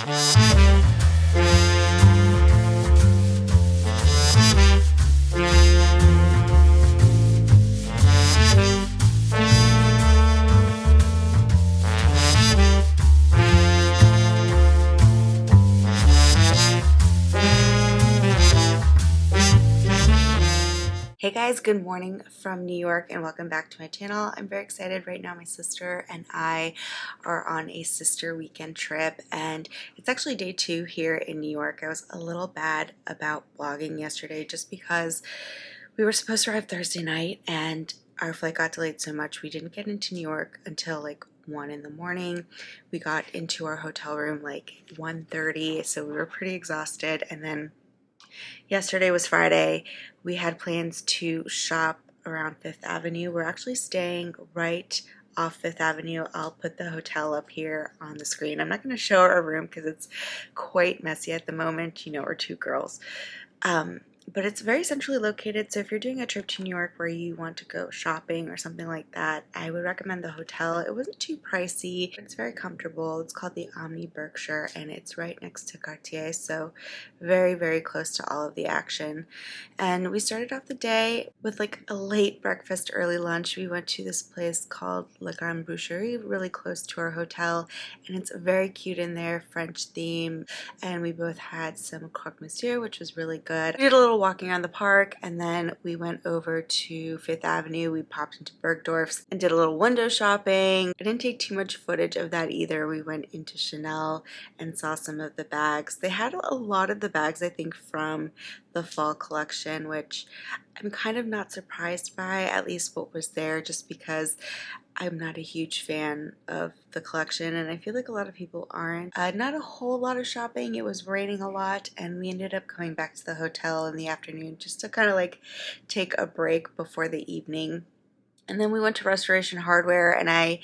Hey guys, good morning from New York and welcome back to my channel. I'm very excited right now. My sister and I are on a sister weekend trip and it's actually day 2 here in New York. I was a little bad about vlogging yesterday just because we were supposed to arrive Thursday night and our flight got delayed so much we didn't get into New York until like 1 in the morning. We got into our hotel room like 1:30, so we were pretty exhausted. And then yesterday was Friday. We had plans to shop around Fifth Avenue. We're actually staying right off Fifth Avenue. I'll put the hotel up here on the screen. I'm not going to show our room because it's quite messy at the moment. You know, we're 2 girls. But it's very centrally located, so if you're doing a trip to New York where you want to go shopping or something like that, I would recommend the hotel. It wasn't too pricey, but it's very comfortable. It's called the Omni Berkshire, and it's right next to Cartier, so very, very close to all of the action. And we started off the day with like a late breakfast, early lunch. We went to this place called La Grande Boucherie, really close to our hotel, and it's very cute in there, French theme, and we both had some croque monsieur, which was really good. We did a little walking around the park, and then we went over to Fifth Avenue. We popped into Bergdorf's and did a little window shopping. I didn't take too much footage of that either. We went into Chanel and saw some of the bags. They had a lot of the bags, I think, from the fall collection, which I'm kind of not surprised by, at least what was there, just because I'm not a huge fan of the collection and I feel like a lot of people aren't. Not a whole lot of shopping. It was raining a lot and we ended up coming back to the hotel in the afternoon just to kind of like take a break before the evening. And then we went to Restoration Hardware, and I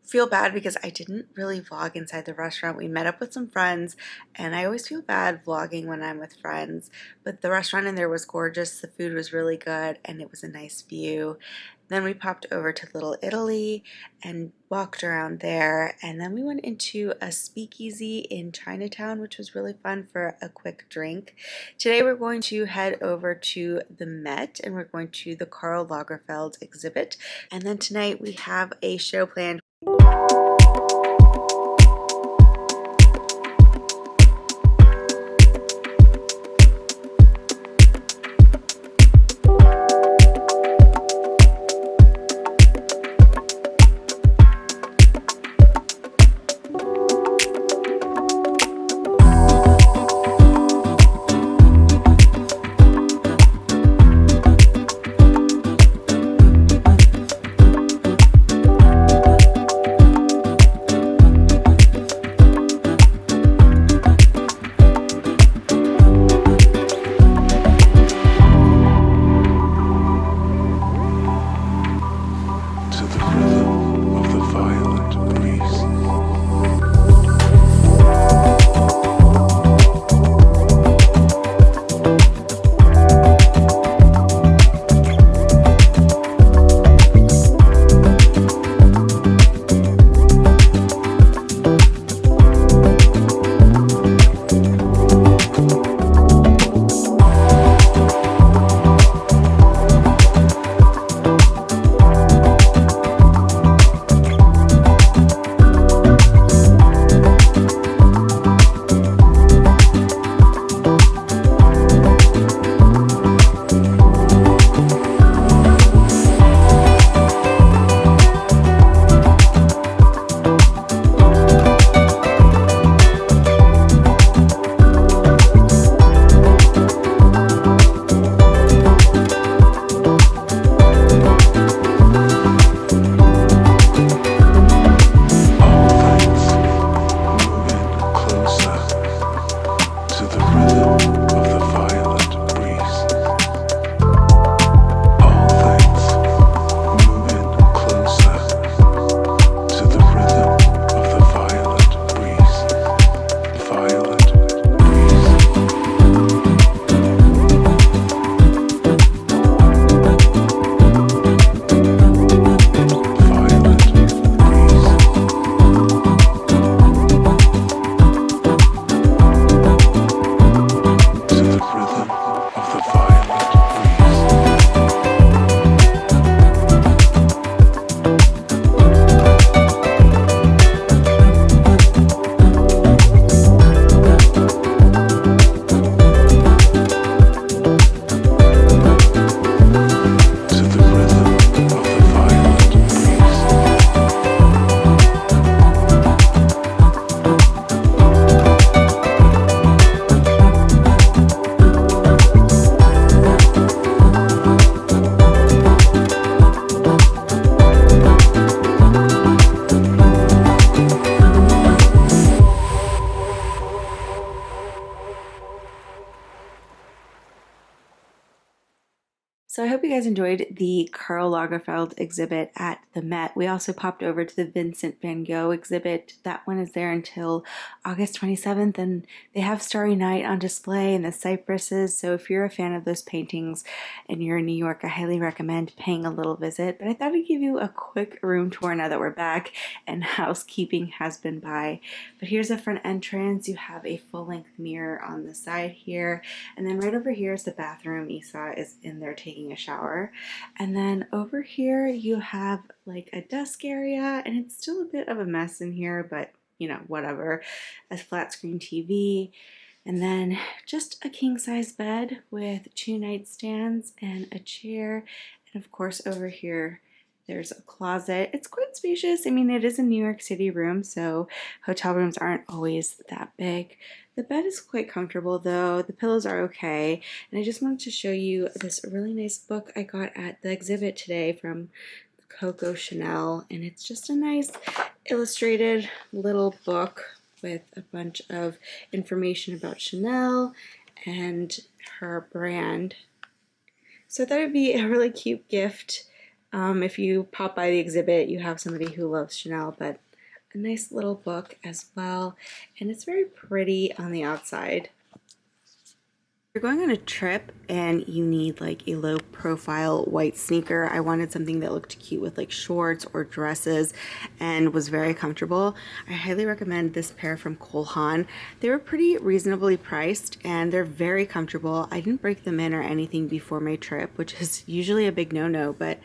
feel bad because I didn't really vlog inside the restaurant. We met up with some friends, and I always feel bad vlogging when I'm with friends, but the restaurant in there was gorgeous. The food was really good and it was a nice view. Then we popped over to Little Italy and walked around there, and then we went into a speakeasy in Chinatown, which was really fun for a quick drink. Today we're going to head over to the Met and we're going to the Karl Lagerfeld exhibit, and then tonight we have a show planned. So I hope you guys enjoyed the Karl Lagerfeld exhibit at the Met. We also popped over to the Vincent van Gogh exhibit. That one is there until August 27th, and they have Starry Night on display and the cypresses. So if you're a fan of those paintings and you're in New York, I highly recommend paying a little visit. But I thought I'd give you a quick room tour now that we're back and housekeeping has been by. But here's the front entrance. You have a full-length mirror on the side here, and then right over here is the bathroom. Isa is in there taking a shower. And then over here you have like a desk area, and it's still a bit of a mess in here, but you know, whatever. A flat screen TV, and then just a king-size bed with 2 nightstands and a chair. And of course over here there's a closet. It's quite spacious. I mean, it is a New York City room, so hotel rooms aren't always that big. The bed is quite comfortable though. The pillows are okay. And I just wanted to show you this really nice book I got at the exhibit today from Coco Chanel. And it's just a nice illustrated little book with a bunch of information about Chanel and her brand. So I thought it'd be a really cute gift. If you pop by the exhibit, you have somebody who loves Chanel, but a nice little book as well, and it's very pretty on the outside. If you're going on a trip and you need like a low profile white sneaker, I wanted something that looked cute with like shorts or dresses and was very comfortable. I highly recommend this pair from Cole Haan. They were pretty reasonably priced and they're very comfortable. I didn't break them in or anything before my trip, which is usually a big no-no, but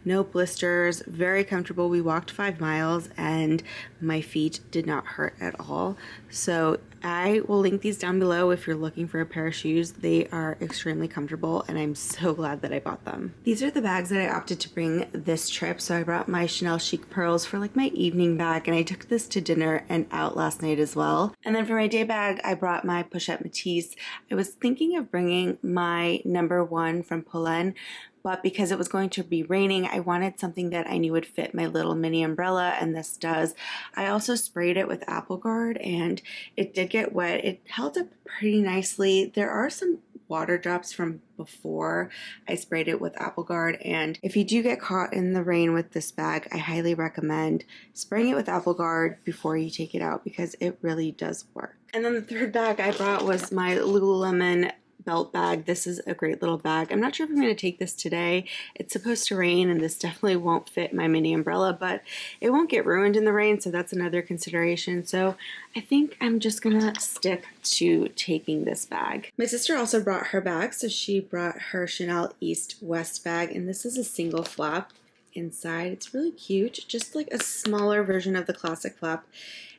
no blisters, very comfortable. We walked 5 miles and my feet did not hurt at all. So I will link these down below if you're looking for a pair of shoes. They are extremely comfortable and I'm so glad that I bought them. These are the bags that I opted to bring this trip. So I brought my Chanel Chic Pearls for like my evening bag, and I took this to dinner and out last night as well. And then for my day bag, I brought my Pochette Métis. I was thinking of bringing my number 1 from Polen, but because it was going to be raining, I wanted something that I knew would fit my little mini umbrella, and this does. I also sprayed it with Apple Guard, and it did get wet. It held up pretty nicely. There are some water drops from before I sprayed it with Apple Guard, and if you do get caught in the rain with this bag, I highly recommend spraying it with Apple Guard before you take it out because it really does work. And then the third bag I brought was my Lululemon belt bag. This is a great little bag. I'm not sure if I'm going to take this today. It's supposed to rain and this definitely won't fit my mini umbrella, but it won't get ruined in the rain, so that's another consideration. So I think I'm just gonna stick to taking this bag. My sister also brought her bag, so she brought her Chanel East West bag, and this is a single flap inside. It's really cute, just like a smaller version of the classic flap.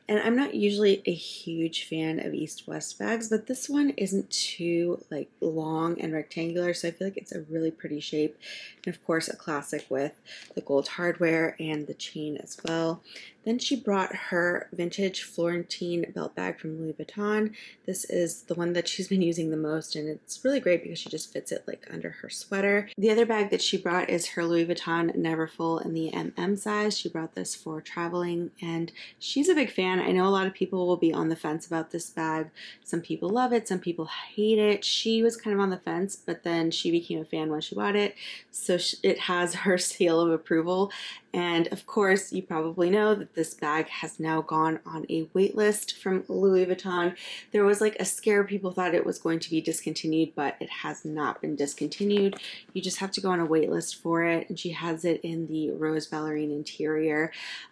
And I'm not usually a huge fan of East-West bags, but this one isn't too like long and rectangular, so I feel like it's a really pretty shape. And of course, a classic with the gold hardware and the chain as well. Then she brought her vintage Florentine belt bag from Louis Vuitton. This is the one that she's been using the most, and it's really great because she just fits it like under her sweater. The other bag that she brought is her Louis Vuitton Neverfull in the MM size. She brought this for traveling, and she's a big fan. I know a lot of people will be on the fence about this bag. Some people love it, some people hate it. She was kind of on the fence, but then she became a fan when she bought it, so it has her seal of approval. And of course, you probably know that this bag has now gone on a wait list from Louis Vuitton. There was like a scare, people thought it was going to be discontinued, but it has not been discontinued. You just have to go on a wait list for it, and she has it in the rose ballerine interior.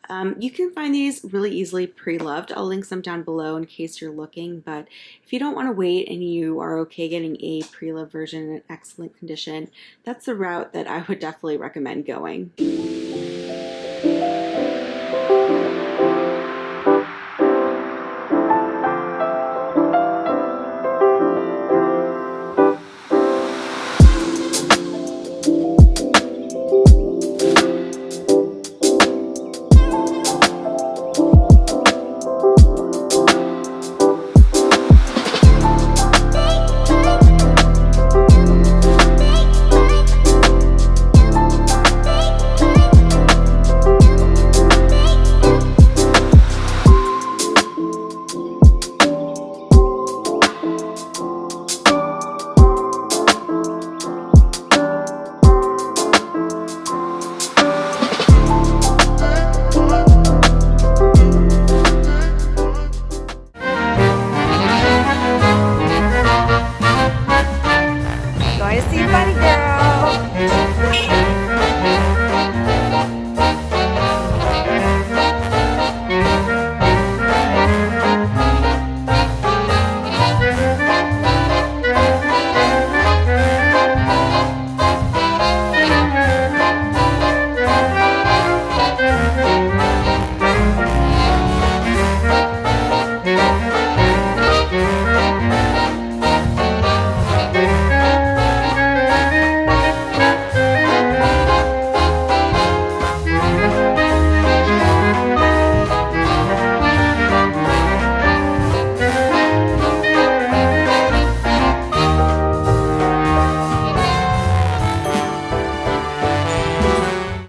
You can find these really easily pre-loved. I'll link some down below in case you're looking, but if you don't want to wait and you are okay getting a pre-loved version in excellent condition, that's the route that I would definitely recommend going.